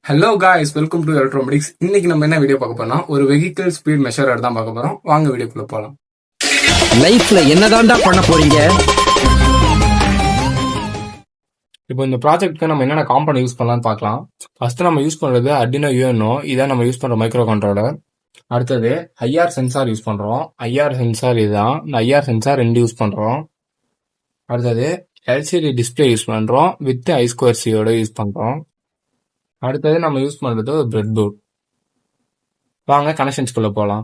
Hello guys, welcome to electromedics. இன்னைக்கு நம்ம என்ன வீடியோ பார்க்க போறோம், ஒரு வெஹிக்கிள் ஸ்பீட் மெஷர் தான் பார்க்க போறோம். வாங்க வீடியோக்குள்ள போலாம். லைஃப்ல என்னதான்டா பண்ண போறீங்க? இப்போ இந்த ப்ராஜெக்ட்க்கு நம்ம என்னென்ன காம்பவுண்ட் யூஸ் பண்ணலாம்னு பார்க்கலாம். ஃபர்ஸ்ட் நம்ம யூஸ் பண்றது Arduino UNO. இதான் நம்ம யூஸ் பண்ற மைக்ரோ கண்ட்ரோலர். அடுத்தது ஐஆர் சென்சார் யூஸ் பண்றோம். ஐஆர் சென்சார் இதுதான். இந்த ஐஆர் சென்சார் 2 யூஸ் பண்றோம். அடுத்தது எல்சிடி டிஸ்பிளே யூஸ் பண்றோம் வித் I2C யூஸ் பண்றோம். அடுத்தது நம்ம யூஸ் பண்றது ஒரு பிரெட் போர்ட். வாங்க கனெக்ஷன்ஸ்குள்ள போகலாம்.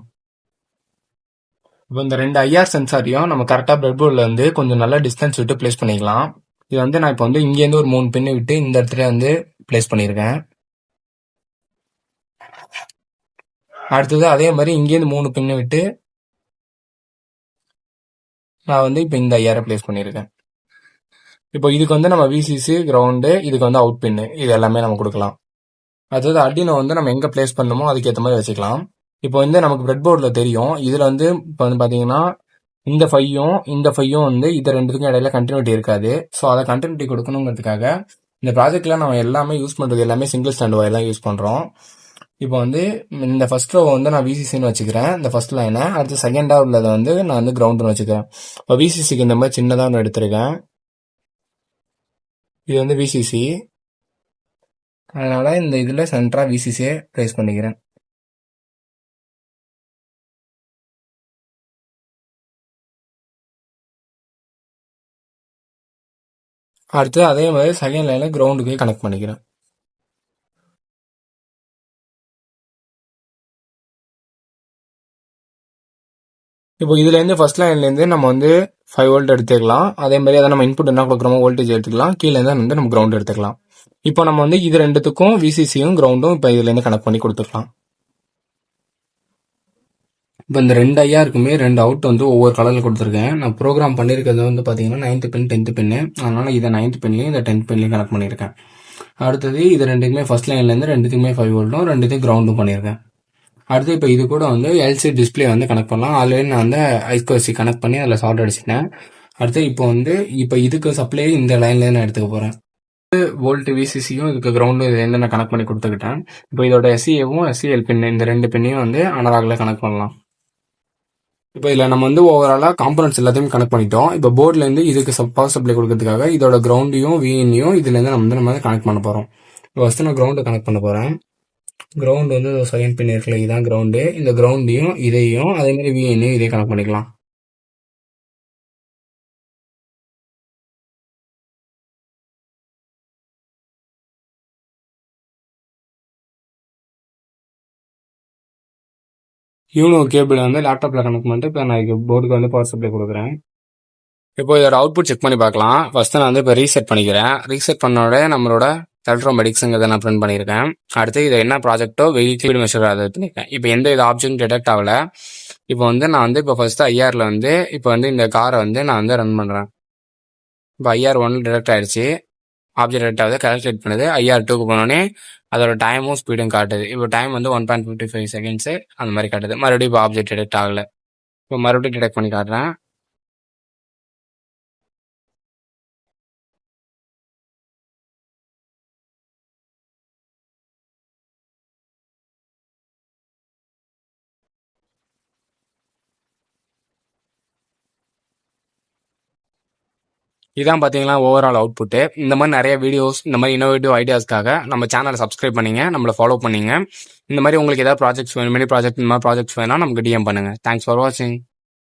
இப்போ இந்த 2 ஐஆர் சென்சாரையும் நம்ம கரெக்டாக பிரெட் போர்டில் வந்து கொஞ்சம் நல்ல டிஸ்டன்ஸ் விட்டு பிளேஸ் பண்ணிக்கலாம். இது வந்து நான் இப்போ வந்து இங்கேருந்து ஒரு 3 பின்னு விட்டு இந்த இடத்துல வந்து பிளேஸ் பண்ணியிருக்கேன். அடுத்தது அதே மாதிரி இங்கேருந்து 3 பின்னு விட்டு நான் வந்து இப்போ இந்த ஐஆரை பிளேஸ் பண்ணியிருக்கேன். இப்போ இதுக்கு வந்து நம்ம விசிசி கிரவுண்டு, இதுக்கு வந்து அவுட் பின்னு, இது எல்லாமே நம்ம கொடுக்கலாம். அதாவது Arduino வந்து நம்ம எங்கே பிளேஸ் பண்ணணுமோ அதுக்கேற்ற மாதிரி வச்சுக்கலாம். இப்போ வந்து நமக்கு பிரெட் போர்டில் தெரியும். இதில் வந்து இப்போ வந்து பார்த்தீங்கன்னா இந்த ஃபையும் வந்து இது ரெண்டுத்துக்கும் இடையில கண்டினியூட்டி இருக்காது. ஸோ அதை கண்டினியூட்டி கொடுக்கணுங்கிறதுக்காக இந்த ப்ராஜெக்ட்ல நம்ம எல்லாமே யூஸ் பண்ணுறது எல்லாமே சிங்கிள் ஸ்டாண்ட் ஒயர்லாம் யூஸ் பண்ணுறோம். இப்போ வந்து இந்த ஃபர்ஸ்ட் ரோ வந்து நான் விசிசின்னு வச்சுக்கிறேன், இந்த ஃபர்ஸ்ட் லைனை. அடுத்து செகண்டாக உள்ளதை வந்து நான் வந்து கிரவுண்டுன்னு வச்சுக்கிறேன். இப்போ விசிசிக்கு இந்த மாதிரி சின்னதாக ஒன்று எடுத்திருக்கேன். இது வந்து விசிசி, அதனால இந்த இதில் சென்டராக விசிசியை ப்ளேஸ் பண்ணிக்கிறேன். அடுத்து அதே மாதிரி செகண்ட் லைன்ல கிரவுண்டுக்கு கனெக்ட் பண்ணிக்கிறேன். இப்போ இதுல இருந்து ஃபர்ஸ்ட் லைன்ல இருந்து நம்ம வந்து 5 வோல்ட் எடுத்துக்கலாம். அதே மாதிரி அதை நம்ம இன்புட் என்ன கொடுக்குறோமோ வோல்டேஜ் எடுத்துக்கலாம். கீழே இருந்து வந்து நம்ம கிரவுண்ட் எடுத்துக்கலாம். இப்போ நம்ம வந்து இது ரெண்டுத்துக்கும் விசிசியும் கிரவுண்டும் இப்போ இதுல இருந்து கனெக்ட் பண்ணி கொடுத்துக்கலாம். இப்போ இந்த 2 ஐஆருக்குமே 2 அவுட் வந்து ஒவ்வொரு கலரில் கொடுத்துருக்கேன். நான் ப்ரோக்ராம் பண்ணியிருக்கிறது வந்து பார்த்தீங்கன்னா 9th பின் 10th பின்னு, அதனால இதை 9th பின்லையும் இந்த 10th பின்லையும் கனெக்ட் பண்ணியிருக்கேன். அடுத்தது இது ரெண்டுக்குமே ஃபர்ஸ்ட் லைன்லேருந்து ரெண்டுத்துக்குமே 5 வோல்ட்டும் ரெண்டுத்தையும் கிரவுண்டும் பண்ணியிருக்கேன். அடுத்து இப்போ இது கூட வந்து எல்சிடி டிஸ்பிளே வந்து கனெக்ட் பண்ணலாம். ஆல்ரெடி நான் வந்து I2C கனெக்ட் பண்ணி அதில் ஷார்ட் அடிச்சிட்டேன். அடுத்து இப்போ இதுக்கு சப்ளை இந்த லைன்லேருந்து நான் எடுத்துக்க போகிறேன். வோல்ட் விசிசியும் இதுக்கு கிரவுண்டும் இதுலேருந்து நான் கனெக்ட் பண்ணி கொடுத்துக்கிட்டேன். இப்போ இதோட SCAவும் SCL பின், இந்த 2 பின்னையும் வந்து அனலாகில் கனெக்ட் பண்ணலாம். இப்போ இதில் நம்ம வந்து ஓவராலாக காம்பனன்ட்ஸ் எல்லாத்தையும் கனெக்ட் பண்ணிட்டோம். இப்போ போர்ட்லேருந்து இதுக்கு பவர் சப்ளை கொடுக்கறதுக்காக இதோட கிரவுண்டையும் விஎன்னையும் இதுலேருந்து நம்ம வந்து கனெக்ட் பண்ண போகிறோம். இப்போ ஃபஸ்ட்டு நான் கிரவுண்டை கனெக்ட் பண்ண போகிறேன். கிரவுண்ட் வந்து செகண்ட் பின் இருக்குல்ல, இதுதான் கிரவுண்டு. இந்த கிரவுண்டையும் இதையும் அதேமாதிரி விஎன்னையும் இதையும் கனெக்ட் பண்ணிக்கலாம். யூனோ கேபிள் வந்து லேப்டாப்பில் கனெக்ட் பண்ணிட்டு இப்போ நான் போர்டுக்கு வந்து பவர் சப்ளை கொடுக்குறேன். இப்போ இதோட அவுட்புட் செக் பண்ணி பார்க்கலாம். ஃபர்ஸ்ட் நான் வந்து இப்போ ரீசெட் பண்ணிக்கிறேன். ரீசெட் பண்ணோட நம்மளோட எலக்ட்ரோமெடிக்ஸுங்கிறத நான் பிரிண்ட் பண்ணியிருக்கேன். அடுத்து இது என்ன ப்ராஜெக்டோ வெஹிக்கிள் மெஷர் அதை பண்ணியிருக்கேன். இப்போ எந்த இது ஆப்ஷன் டிடெக்ட் ஆகல. இப்போ வந்து நான் வந்து இப்போ ஃபர்ஸ்ட் ஐஆரில் வந்து இப்போ வந்து இந்த காரை வந்து நான் வந்து ரன் பண்ணுறேன். இப்போ IR 1 டிடெக்ட் ஆயிடுச்சு. ஆப்ஜெக்ட் டிடெக்ட் ஆகுது, கால்குலேட் பண்ணுது. IR 2க்கு போனோடனே அதோட டைமும் ஸ்பீடும் காட்டுது. இப்போ டைம் வந்து 1.55 செகண்ட்ஸு அந்த மாதிரி காட்டுது. மறுபடியும் இப்போ ஆப்ஜெக்ட் டிடெக்ட் ஆகலை. இப்போ மறுபடியும் டிடெக்ட் பண்ணி காட்டுறேன். இதான் பார்த்தீங்களா ஓவரால் அவுட்புட்டு. இந்த மாதிரி நிறைய வீடியோஸ், இந்த மாதிரி இன்னோவேட்டிவ் ஐடியாஸ்க்காக நம்ம சேனலை சப்ஸ்கிரைப் பண்ணிங்க, நம்மளை ஃபாலோ பண்ணிங்க. இந்த மாதிரி உங்களுக்கு ஏதாவது ப்ராஜெக்ட்ஸ் வேணும், மினி ப்ராஜெக்ட், இந்த மாதிரி ப்ராஜெக்ட்ஸ் வேணால் நமக்கு DM பண்ணுங்கள். தேங்க்ஸ் ஃபார் வாட்சிங்.